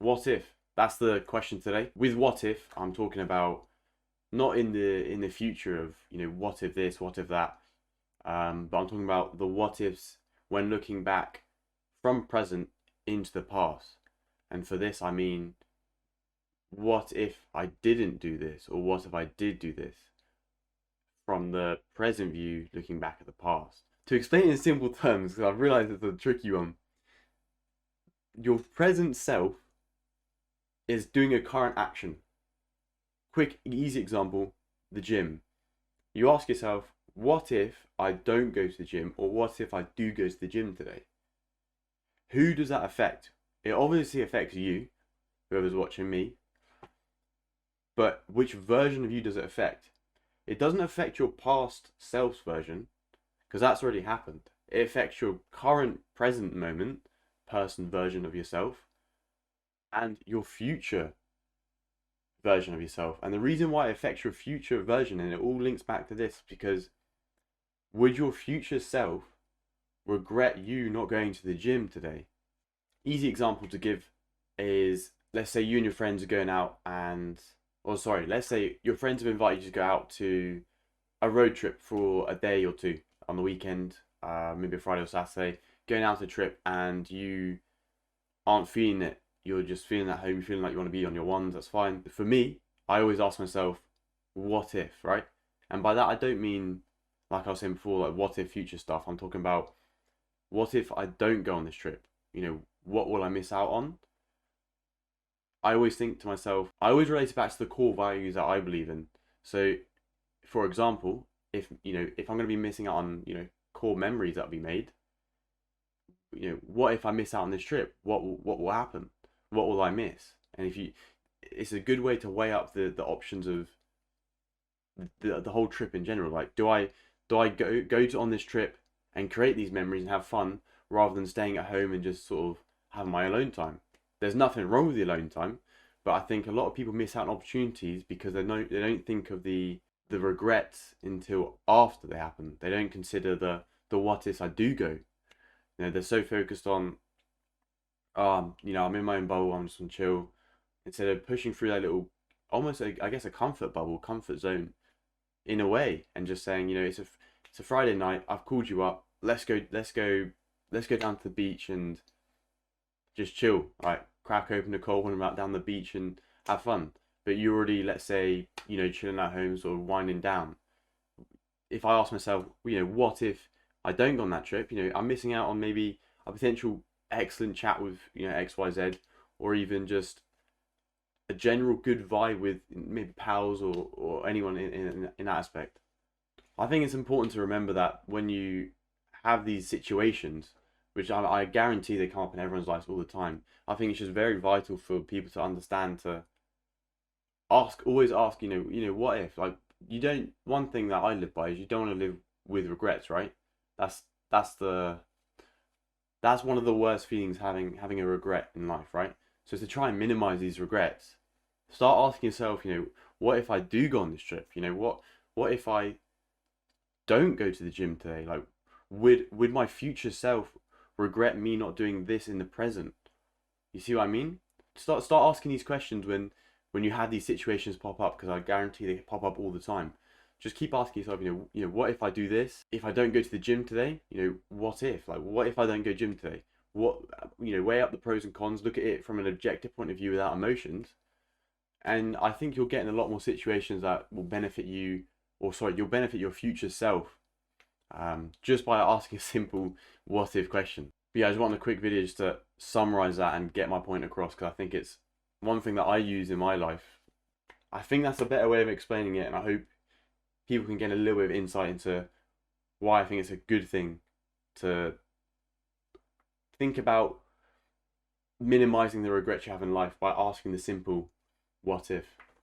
What if? That's the question today. With what if, I'm talking about not in the future of, what if this, what if that, but I'm talking about the what ifs when looking back from present into the past. And for this, I mean, what if I didn't do this, or what if I did do this from the present view, looking back at the past. To explain it in simple terms, because I've realized it's a tricky one, your present self is doing a current action. Quick, easy example, the gym. You ask yourself, what if I don't go to the gym, or what if I do go to the gym today? Who does that affect? It obviously affects you, whoever's watching me, but which version of you does it affect? It doesn't affect your past self's version, because that's already happened. It affects your current, present moment, person version of yourself, and your future version of yourself. And the reason why it affects your future version, and it all links back to this, because would your future self regret you not going to the gym today? Easy example to give is, let's say you and your friends are going out let's say your friends have invited you to go out to a road trip for a day or two on the weekend, maybe a Friday or Saturday, going out on a trip and you aren't feeling it. You're just feeling at home, you're feeling like you want to be on your ones, that's fine. But for me, I always ask myself, what if, right? And by that, I don't mean, like I was saying before, like what if future stuff. I'm talking about, what if I don't go on this trip? What will I miss out on? I always think to myself, I always relate it back to the core values that I believe in. So, for example, if I'm going to be missing out on, core memories that will be made, what if I miss out on this trip? What will happen? What will I miss? And it's a good way to weigh up the options of the whole trip in general. Like, do I go on this trip and create these memories and have fun, rather than staying at home and just sort of having my alone time? There's nothing wrong with the alone time, but I think a lot of people miss out on opportunities because they don't think of the regrets until after they happen. They don't consider the what ifs I do go. They're so focused on, I'm in my own bubble, I'm just gonna chill, instead of pushing through that little, almost I guess a comfort bubble, comfort zone, in a way, and just saying, it's a Friday night, I've called you up, let's go down to the beach and just chill, right? Crack open a cold one out down the beach and have fun. But you already, let's say, chilling at home, sort of winding down. If I ask myself, what if I don't go on that trip? I'm missing out on maybe a potential excellent chat with, XYZ, or even just a general good vibe with maybe pals, or anyone in that aspect. I think it's important to remember that when you have these situations, which I guarantee they come up in everyone's lives all the time, I think it's just very vital for people to understand, to always ask, what if? Like, you don't. One thing that I live by is you don't want to live with regrets, right? That's that's the that's one of the worst feelings, having a regret in life, right? So to try and minimize these regrets, start asking yourself, what if I do go on this trip? What if I don't go to the gym today? Like, would my future self regret me not doing this in the present? You see what I mean? Start asking these questions when you have these situations pop up, because I guarantee they pop up all the time. Just keep asking yourself, what if I do this? If I don't go to the gym today, what if? Like, what if I don't go gym today? What, weigh up the pros and cons, look at it from an objective point of view without emotions. And I think you'll get in a lot more situations that will benefit you, or sorry, you'll benefit your future self, just by asking a simple what if question. But yeah, I just want a quick video just to summarize that and get my point across, because I think it's one thing that I use in my life. I think that's a better way of explaining it, and I hope people can get a little bit of insight into why I think it's a good thing to think about minimizing the regrets you have in life by asking the simple what if.